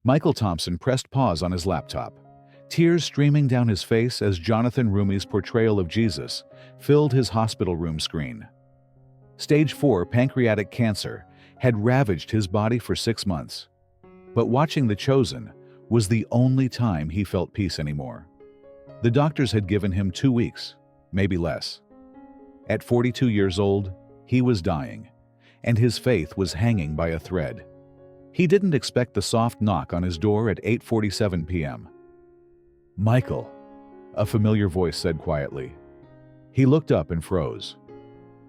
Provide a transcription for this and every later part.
Michael Thompson pressed pause on his laptop, tears streaming down his face as Jonathan Roumie's portrayal of Jesus filled his hospital room screen. Stage 4 pancreatic cancer had ravaged his body for 6 months, but watching The Chosen was the only time he felt peace anymore. The doctors had given him 2 weeks, maybe less. At 42 years old, he was dying, and his faith was hanging by a thread. He didn't expect the soft knock on his door at 8:47 p.m. "Michael," a familiar voice said quietly. He looked up and froze.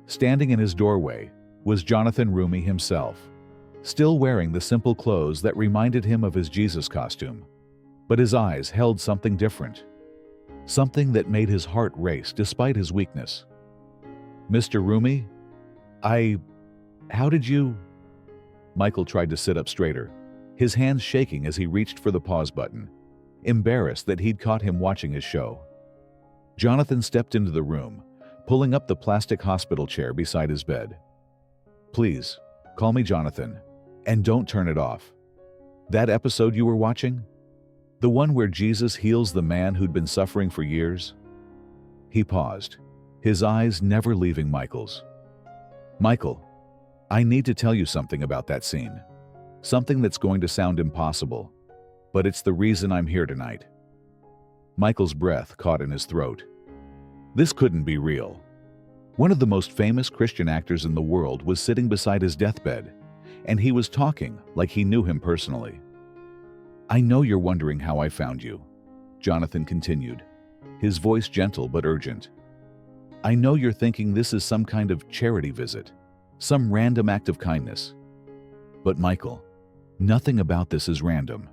Standing in his doorway was Jonathan Roumie himself, still wearing the simple clothes that reminded him of his Jesus costume. But his eyes held something different, something that made his heart race despite his weakness. "Mr. Roumie, how did you—" Michael tried to sit up straighter, his hands shaking as he reached for the pause button, embarrassed that he'd caught him watching his show. Jonathan stepped into the room, pulling up the plastic hospital chair beside his bed. "Please, call me Jonathan, and don't turn it off. That episode you were watching? The one where Jesus heals the man who'd been suffering for years?" He paused, his eyes never leaving Michael's. "Michael, I need to tell you something about that scene. Something that's going to sound impossible, but it's the reason I'm here tonight." Michael's breath caught in his throat. This couldn't be real. One of the most famous Christian actors in the world was sitting beside his deathbed, and he was talking like he knew him personally. "I know you're wondering how I found you," Jonathan continued, his voice gentle but urgent. "I know you're thinking this is some kind of charity visit, some random act of kindness. But Michael, nothing about this is random.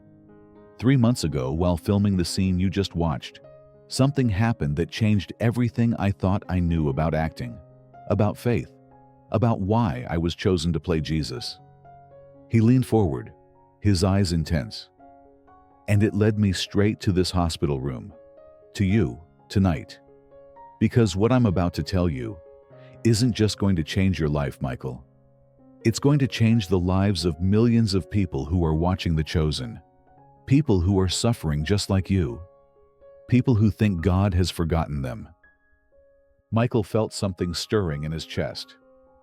3 months ago, while filming the scene you just watched, something happened that changed everything I thought I knew about acting, about faith, about why I was chosen to play Jesus." He leaned forward, his eyes intense. "And it led me straight to this hospital room, to you, tonight. Because what I'm about to tell you isn't just going to change your life, Michael. It's going to change the lives of millions of people who are watching The Chosen. People who are suffering just like you. People who think God has forgotten them." Michael felt something stirring in his chest,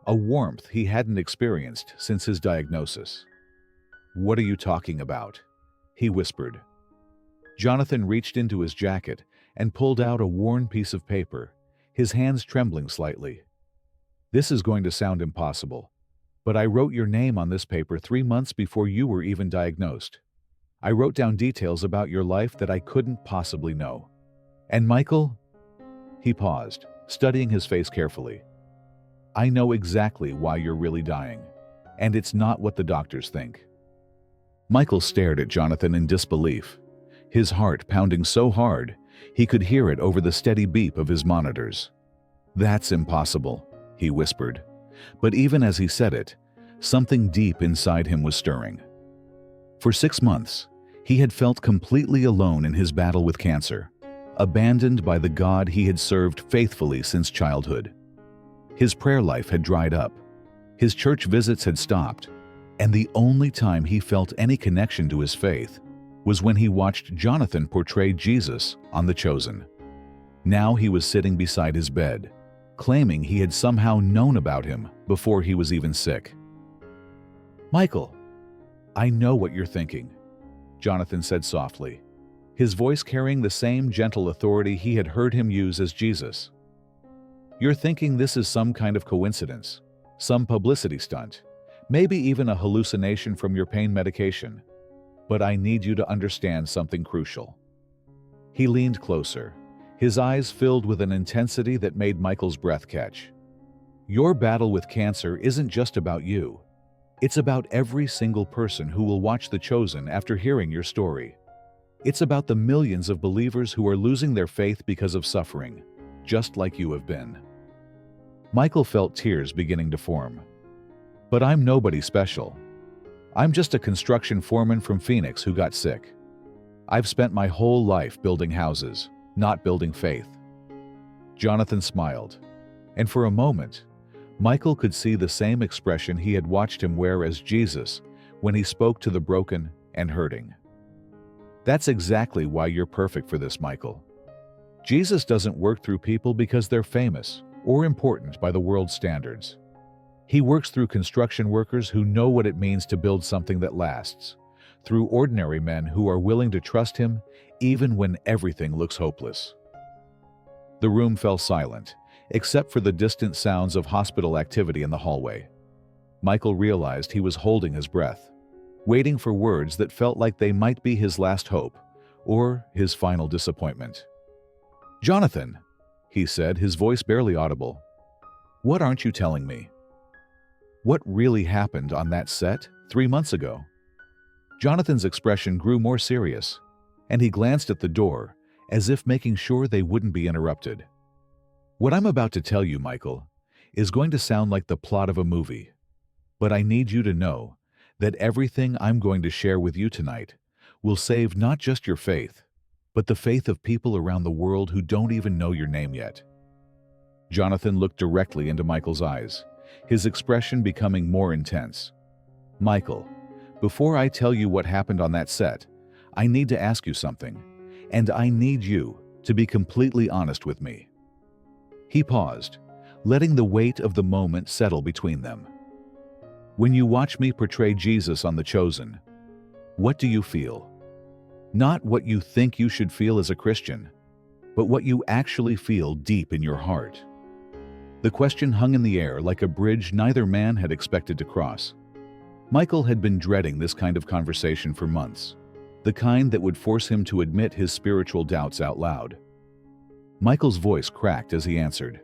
a warmth he hadn't experienced since his diagnosis. "What are you talking about?" he whispered. Jonathan reached into his jacket and pulled out a worn piece of paper, his hands trembling slightly. "This is going to sound impossible, but I wrote your name on this paper 3 months before you were even diagnosed. I wrote down details about your life that I couldn't possibly know. And Michael," he paused, studying his face carefully, "I know exactly why you're really dying, and it's not what the doctors think." Michael stared at Jonathan in disbelief, his heart pounding so hard he could hear it over the steady beep of his monitors. "That's impossible," he whispered, but even as he said it, something deep inside him was stirring. For 6 months, he had felt completely alone in his battle with cancer, abandoned by the God he had served faithfully since childhood. His prayer life had dried up, his church visits had stopped, and the only time he felt any connection to his faith was when he watched Jonathan portray Jesus on The Chosen. Now he was sitting beside his bed, claiming he had somehow known about him before he was even sick. "Michael, I know what you're thinking," Jonathan said softly, his voice carrying the same gentle authority he had heard him use as Jesus. "You're thinking this is some kind of coincidence, some publicity stunt, maybe even a hallucination from your pain medication. But I need you to understand something crucial." He leaned closer, his eyes filled with an intensity that made Michael's breath catch. "Your battle with cancer isn't just about you. It's about every single person who will watch The Chosen after hearing your story. It's about the millions of believers who are losing their faith because of suffering, just like you have been." Michael felt tears beginning to form. "But I'm nobody special. I'm just a construction foreman from Phoenix who got sick. I've spent my whole life building houses, not building faith." Jonathan smiled, and for a moment, Michael could see the same expression he had watched him wear as Jesus when he spoke to the broken and hurting. That's exactly why you're perfect for this, Michael. Jesus doesn't work through people because they're famous or important by the world's standards. He works through construction workers who know what it means to build something that lasts, through ordinary men who are willing to trust him even when everything looks hopeless. The room fell silent, except for the distant sounds of hospital activity in the hallway. Michael realized he was holding his breath, waiting for words that felt like they might be his last hope or his final disappointment. "Jonathan," he said, his voice barely audible, "what aren't you telling me? What really happened on that set 3 months ago?" Jonathan's expression grew more serious, and he glanced at the door as if making sure they wouldn't be interrupted. "What I'm about to tell you, Michael, is going to sound like the plot of a movie, but I need you to know that everything I'm going to share with you tonight will save not just your faith, but the faith of people around the world who don't even know your name yet." Jonathan looked directly into Michael's eyes, his expression becoming more intense. "Michael, before I tell you what happened on that set, I need to ask you something, and I need you to be completely honest with me." He paused, letting the weight of the moment settle between them. "When you watch me portray Jesus on The Chosen, what do you feel? Not what you think you should feel as a Christian, but what you actually feel deep in your heart." The question hung in the air like a bridge neither man had expected to cross. Michael had been dreading this kind of conversation for months, the kind that would force him to admit his spiritual doubts out loud. Michael's voice cracked as he answered,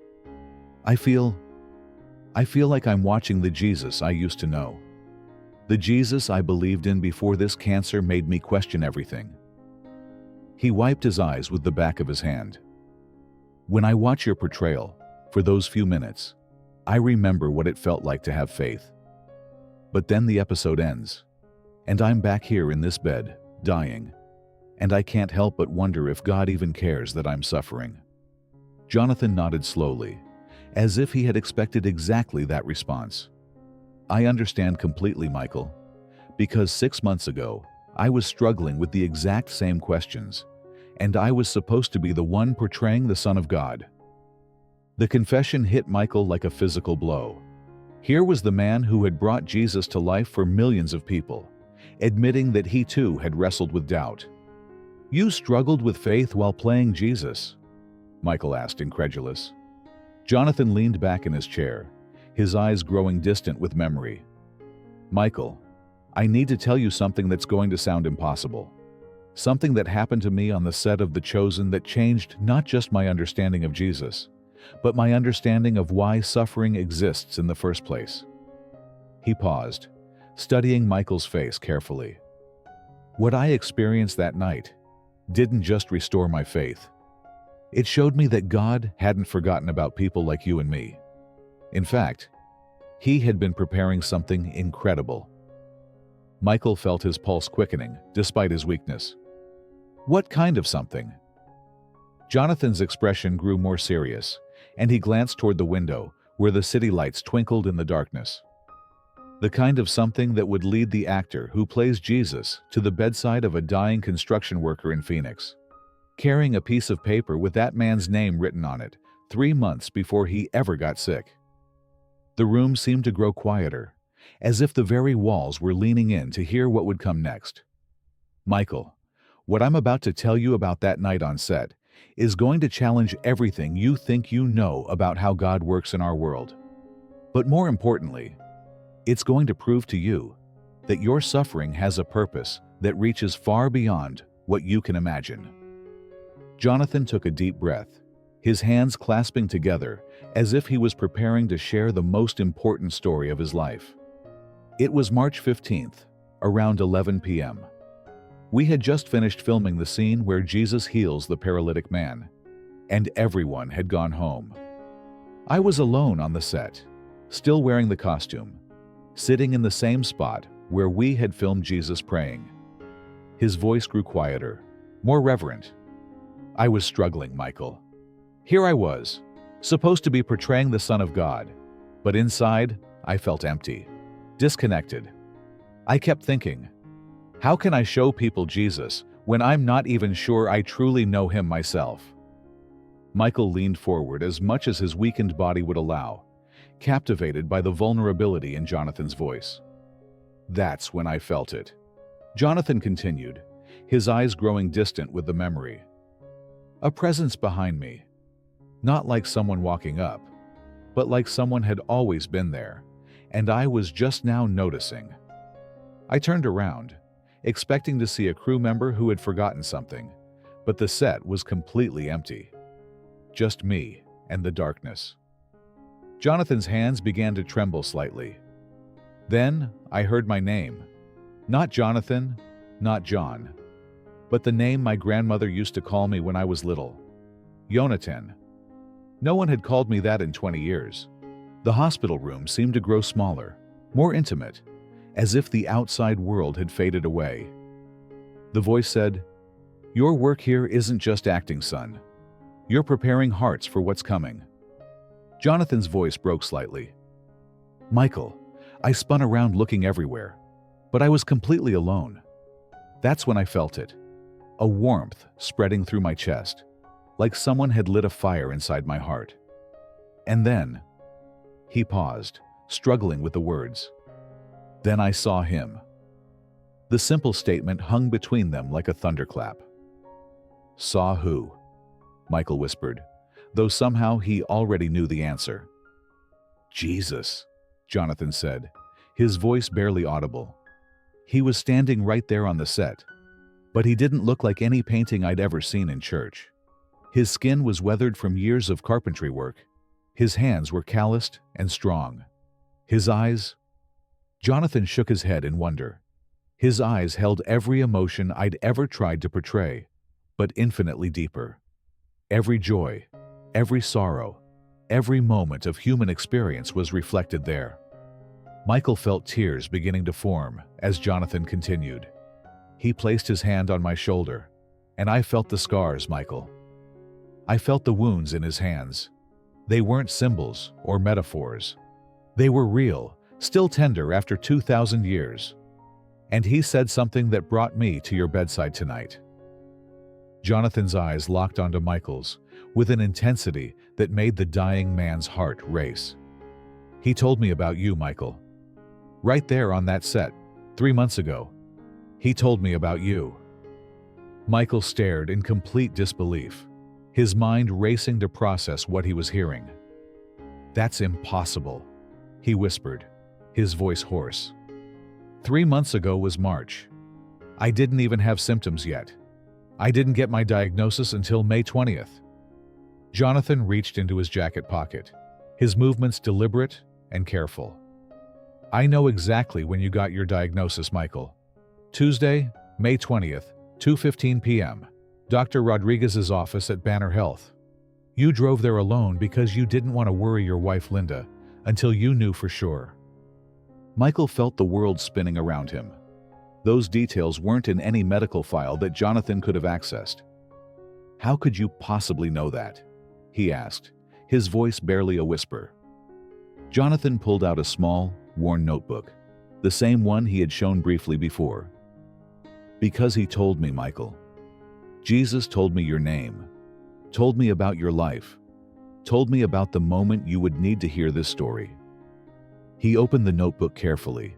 I feel like I'm watching the Jesus I used to know. The Jesus I believed in before this cancer made me question everything." He wiped his eyes with the back of his hand. "When I watch your portrayal, for those few minutes, I remember what it felt like to have faith. But then the episode ends, and I'm back here in this bed, dying, and I can't help but wonder if God even cares that I'm suffering." Jonathan nodded slowly, as if he had expected exactly that response. "I understand completely, Michael, because 6 months ago, I was struggling with the exact same questions, and I was supposed to be the one portraying the Son of God." The confession hit Michael like a physical blow. Here was the man who had brought Jesus to life for millions of people, admitting that he too had wrestled with doubt. "You struggled with faith while playing Jesus?" Michael asked, incredulous. Jonathan leaned back in his chair, his eyes growing distant with memory. "Michael, I need to tell you something that's going to sound impossible. Something that happened to me on the set of The Chosen that changed not just my understanding of Jesus, but my understanding of why suffering exists in the first place." He paused, studying Michael's face carefully. "What I experienced that night didn't just restore my faith. It showed me that God hadn't forgotten about people like you and me. In fact, He had been preparing something incredible." Michael felt his pulse quickening, despite his weakness. "What kind of something?" Jonathan's expression grew more serious, and he glanced toward the window, where the city lights twinkled in the darkness. "The kind of something that would lead the actor who plays Jesus to the bedside of a dying construction worker in Phoenix, carrying a piece of paper with that man's name written on it 3 months before he ever got sick." The room seemed to grow quieter, as if the very walls were leaning in to hear what would come next. "Michael, what I'm about to tell you about that night on set is going to challenge everything you think you know about how God works in our world. But more importantly, it's going to prove to you that your suffering has a purpose that reaches far beyond what you can imagine." Jonathan took a deep breath, his hands clasping together as if he was preparing to share the most important story of his life. It was March 15th, around 11 p.m. We had just finished filming the scene where Jesus heals the paralytic man, and everyone had gone home. I was alone on the set, still wearing the costume, sitting in the same spot where we had filmed Jesus praying. His voice grew quieter, more reverent. "I was struggling, Michael. Here I was, supposed to be portraying the Son of God, but inside, I felt empty, disconnected. I kept thinking, how can I show people Jesus when I'm not even sure I truly know him myself." Michael leaned forward as much as his weakened body would allow, captivated by the vulnerability in Jonathan's voice. "That's when I felt it," Jonathan continued, his eyes growing distant with the memory. "A presence behind me. Not like someone walking up, but like someone had always been there, and I was just now noticing." I turned around, expecting to see a crew member who had forgotten something, but the set was completely empty. Just me and the darkness. Jonathan's hands began to tremble slightly. Then I heard my name. Not Jonathan, not John, but the name my grandmother used to call me when I was little. Jonathan. No one had called me that in 20 years. The hospital room seemed to grow smaller, more intimate, as if the outside world had faded away. The voice said, "Your work here isn't just acting, son. You're preparing hearts for what's coming." Jonathan's voice broke slightly. "Michael," I spun around looking everywhere, but I was completely alone. That's when I felt it. A warmth spreading through my chest, like someone had lit a fire inside my heart. And then, he paused, struggling with the words. Then I saw him. The simple statement hung between them like a thunderclap. "Saw who?" Michael whispered, though somehow he already knew the answer. "Jesus," Jonathan said, his voice barely audible. He was standing right there on the set, but he didn't look like any painting I'd ever seen in church. His skin was weathered from years of carpentry work. His hands were calloused and strong. His eyes... Jonathan shook his head in wonder. His eyes held every emotion I'd ever tried to portray, but infinitely deeper. Every joy, every sorrow, every moment of human experience was reflected there. Michael felt tears beginning to form as Jonathan continued. He placed his hand on my shoulder, and I felt the scars, Michael. I felt the wounds in his hands. They weren't symbols or metaphors. They were real, still tender after 2,000 years. And he said something that brought me to your bedside tonight. Jonathan's eyes locked onto Michael's with an intensity that made the dying man's heart race. He told me about you, Michael. Right there on that set, 3 months ago. He told me about you. Michael stared in complete disbelief, his mind racing to process what he was hearing. That's impossible, he whispered, his voice hoarse. 3 months ago was March. I didn't even have symptoms yet. I didn't get my diagnosis until May 20th. Jonathan reached into his jacket pocket, his movements deliberate and careful. I know exactly when you got your diagnosis, Michael. Tuesday, May 20th, 2:15 p.m., Dr. Rodriguez's office at Banner Health. You drove there alone because you didn't want to worry your wife, Linda, until you knew for sure. Michael felt the world spinning around him. Those details weren't in any medical file that Jonathan could have accessed. How could you possibly know that? He asked, his voice barely a whisper. Jonathan pulled out a small, worn notebook, the same one he had shown briefly before. Because he told me, Michael. Jesus told me your name, told me about your life, told me about the moment you would need to hear this story. He opened the notebook carefully,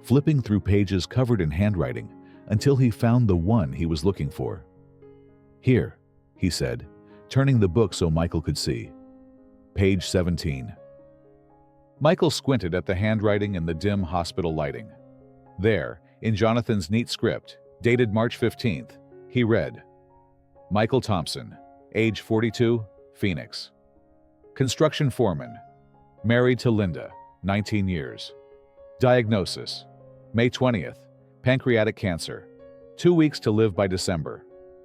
flipping through pages covered in handwriting until he found the one he was looking for. Here, he said, turning the book so Michael could see. Page 17. Michael squinted at the handwriting in the dim hospital lighting. There, in Jonathan's neat script, dated March 15th, he read, Michael Thompson, age 42, Phoenix. Construction foreman, married to Linda, 19 years. Diagnosis, May 20th, pancreatic cancer. 2 weeks to live by December.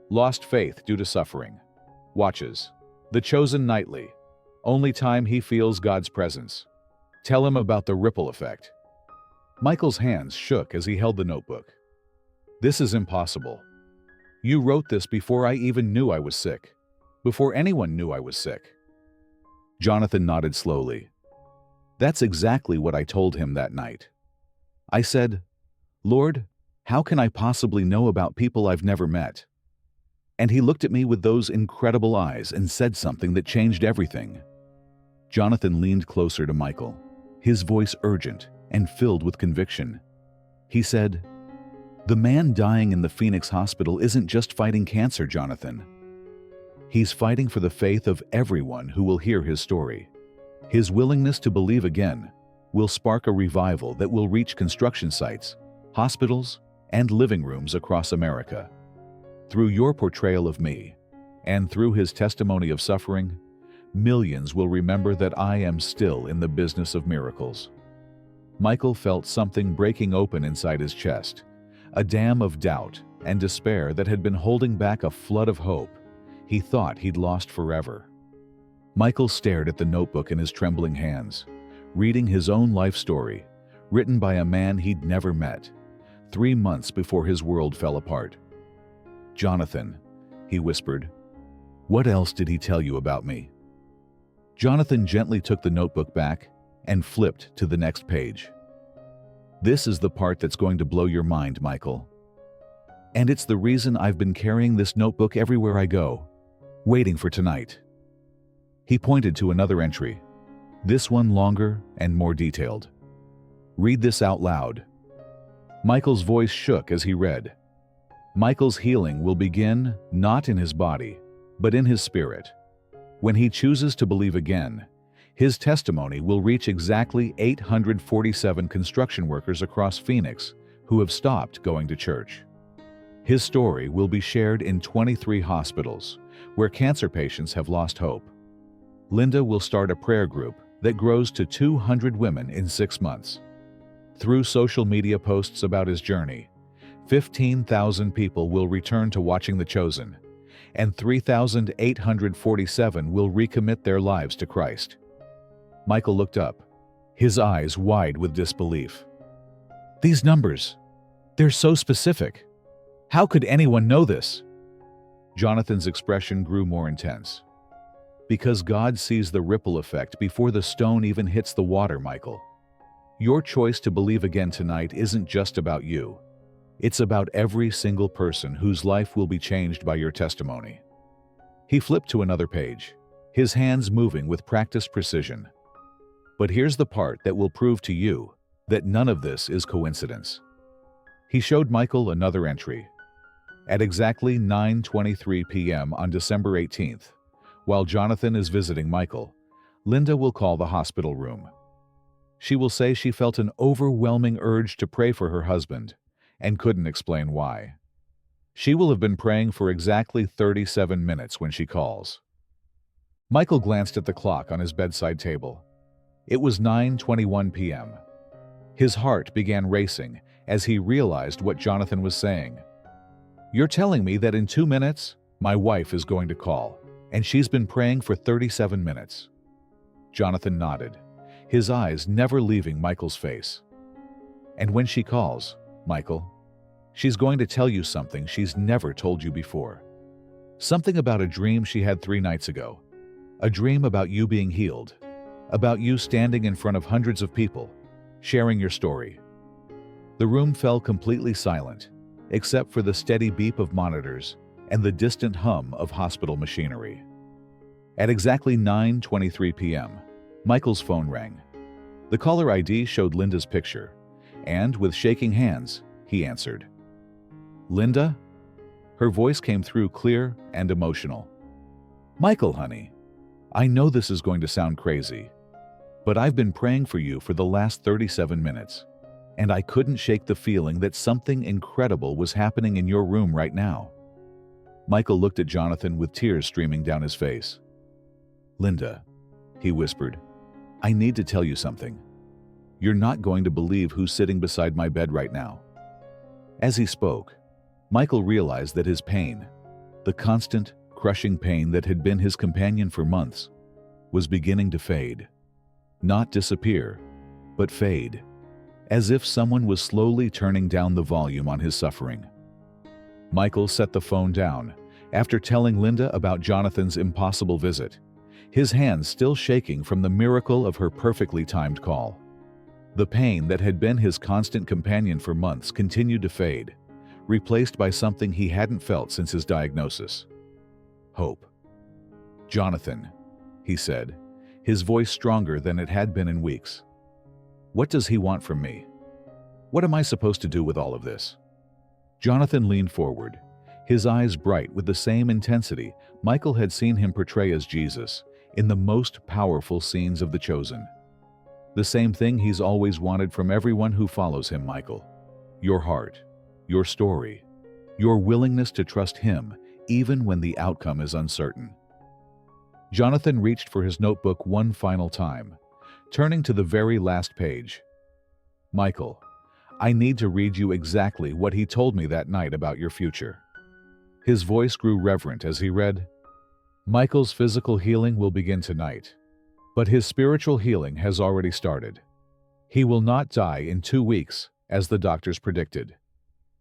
Lost faith due to suffering. Watches, The Chosen nightly. Only time he feels God's presence. Tell him about the ripple effect. Michael's hands shook as he held the notebook. This is impossible. You wrote this before I even knew I was sick. Before anyone knew I was sick. Jonathan nodded slowly. That's exactly what I told him that night. I said, Lord, How can I possibly know about people I've never met? And he looked at me with those incredible eyes and said something that changed everything. Jonathan leaned closer to Michael, his voice urgent and filled with conviction. He said, "The man dying in the Phoenix hospital isn't just fighting cancer, Jonathan. He's fighting for the faith of everyone who will hear his story. His willingness to believe again will spark a revival that will reach construction sites, hospitals, and living rooms across America. Through your portrayal of me, and through his testimony of suffering, millions will remember that I am still in the business of miracles." Michael felt something breaking open inside his chest, a dam of doubt and despair that had been holding back a flood of hope he thought he'd lost forever. Michael stared at the notebook in his trembling hands, reading his own life story, written by a man he'd never met, 3 months before his world fell apart. "Jonathan," he whispered, "what else did he tell you about me?" Jonathan gently took the notebook back and flipped to the next page. "This is the part that's going to blow your mind, Michael. And it's the reason I've been carrying this notebook everywhere I go, waiting for tonight." He pointed to another entry, this one longer and more detailed. "Read this out loud." Michael's voice shook as he read. "Michael's healing will begin not in his body, but in his spirit. When he chooses to believe again, his testimony will reach exactly 847 construction workers across Phoenix who have stopped going to church. His story will be shared in 23 hospitals where cancer patients have lost hope. Linda will start a prayer group that grows to 200 women in 6 months. Through social media posts about his journey, 15,000 people will return to watching The Chosen, and 3,847 will recommit their lives to Christ." Michael looked up, his eyes wide with disbelief. "These numbers, they're so specific. How could anyone know this?" Jonathan's expression grew more intense. "Because God sees the ripple effect before the stone even hits the water, Michael. Your choice to believe again tonight isn't just about you. It's about every single person whose life will be changed by your testimony." He flipped to another page, his hands moving with practiced precision. "But here's the part that will prove to you that none of this is coincidence." He showed Michael another entry. At exactly 9:23 p.m. on December 18th, while Jonathan is visiting Michael, Linda will call the hospital room. She will say she felt an overwhelming urge to pray for her husband and couldn't explain why. She will have been praying for exactly 37 minutes when she calls. Michael glanced at the clock on his bedside table. It was 9:21 p.m. His heart began racing as he realized what Jonathan was saying. "You're telling me that in 2 minutes, my wife is going to call, and she's been praying for 37 minutes. Jonathan nodded, his eyes never leaving Michael's face. "And when she calls, Michael, she's going to tell you something she's never told you before. Something about a dream she had 3 nights ago. A dream about you being healed, about you standing in front of hundreds of people, sharing your story." The room fell completely silent, except for the steady beep of monitors and the distant hum of hospital machinery. At exactly 9:23 p.m., Michael's phone rang. The caller ID showed Linda's picture, and with shaking hands, he answered. "Linda?" Her voice came through clear and emotional. "Michael, honey, I know this is going to sound crazy, but I've been praying for you for the last 37 minutes, and I couldn't shake the feeling that something incredible was happening in your room right now." Michael looked at Jonathan with tears streaming down his face. "Linda," he whispered, "I need to tell you something. You're not going to believe who's sitting beside my bed right now." As he spoke, Michael realized that his pain, the constant, crushing pain that had been his companion for months, was beginning to fade. Not disappear, but fade, as if someone was slowly turning down the volume on his suffering. Michael set the phone down after telling Linda about Jonathan's impossible visit, his hands still shaking from the miracle of her perfectly timed call. The pain that had been his constant companion for months continued to fade, replaced by something he hadn't felt since his diagnosis: hope. "Jonathan," he said, his voice stronger than it had been in weeks. "What does he want from me? What am I supposed to do with all of this?" Jonathan leaned forward, his eyes bright with the same intensity Michael had seen him portray as Jesus in the most powerful scenes of The Chosen. "The same thing he's always wanted from everyone who follows him, Michael. Your heart, your story, your willingness to trust him even when the outcome is uncertain." Jonathan reached for his notebook one final time, turning to the very last page. "Michael, I need to read you exactly what he told me that night about your future." His voice grew reverent as he read, "Michael's physical healing will begin tonight, but his spiritual healing has already started. He will not die in 2 weeks, as the doctors predicted.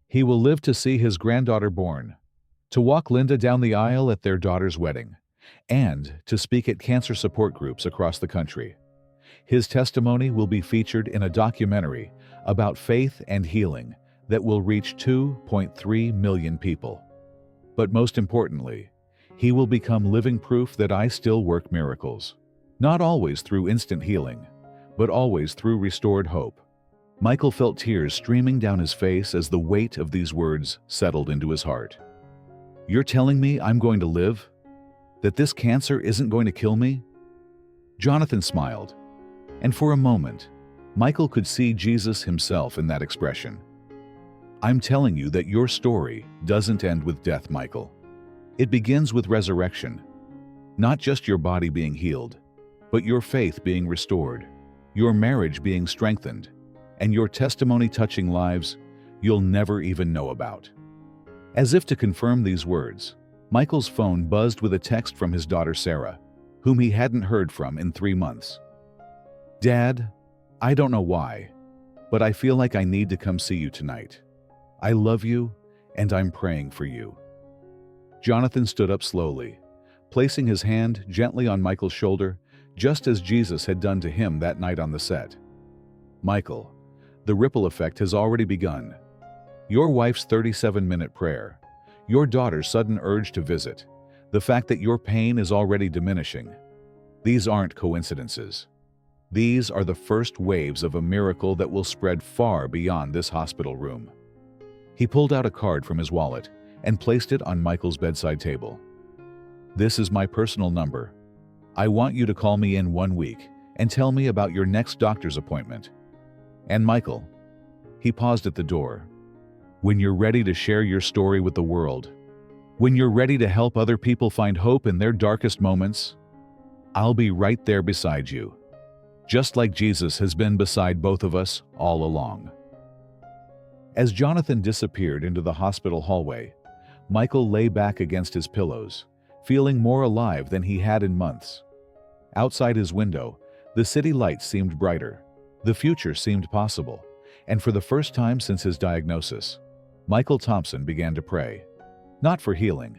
He will live to see his granddaughter born, to walk Linda down the aisle at their daughter's wedding, and to speak at cancer support groups across the country. His testimony will be featured in a documentary about faith and healing that will reach 2.3 million people. But most importantly, he will become living proof that I still work miracles. Not always through instant healing, but always through restored hope." Michael felt tears streaming down his face as the weight of these words settled into his heart. "You're telling me I'm going to live? That this cancer isn't going to kill me?" Jonathan smiled, and for a moment, Michael could see Jesus himself in that expression. "I'm telling you that your story doesn't end with death, Michael. It begins with resurrection. Not just your body being healed, but your faith being restored, your marriage being strengthened, and your testimony touching lives you'll never even know about." As if to confirm these words, Michael's phone buzzed with a text from his daughter Sarah, whom he hadn't heard from in 3 months. "Dad, I don't know why, but I feel like I need to come see you tonight. I love you, and I'm praying for you." Jonathan stood up slowly, placing his hand gently on Michael's shoulder, just as Jesus had done to him that night on the set. "Michael, the ripple effect has already begun. Your wife's 37-minute prayer, your daughter's sudden urge to visit, the fact that your pain is already diminishing. These aren't coincidences. These are the first waves of a miracle that will spread far beyond this hospital room." He pulled out a card from his wallet and placed it on Michael's bedside table. "This is my personal number. I want you to call me in 1 week and tell me about your next doctor's appointment. And Michael," he paused at the door, "when you're ready to share your story with the world, when you're ready to help other people find hope in their darkest moments, I'll be right there beside you, just like Jesus has been beside both of us all along." As Jonathan disappeared into the hospital hallway, Michael lay back against his pillows, feeling more alive than he had in months. Outside his window, the city lights seemed brighter, the future seemed possible, and for the first time since his diagnosis, Michael Thompson began to pray, not for healing,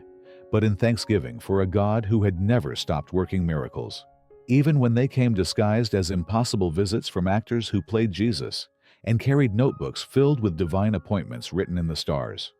but in thanksgiving for a God who had never stopped working miracles, even when they came disguised as impossible visits from actors who played Jesus and carried notebooks filled with divine appointments written in the stars.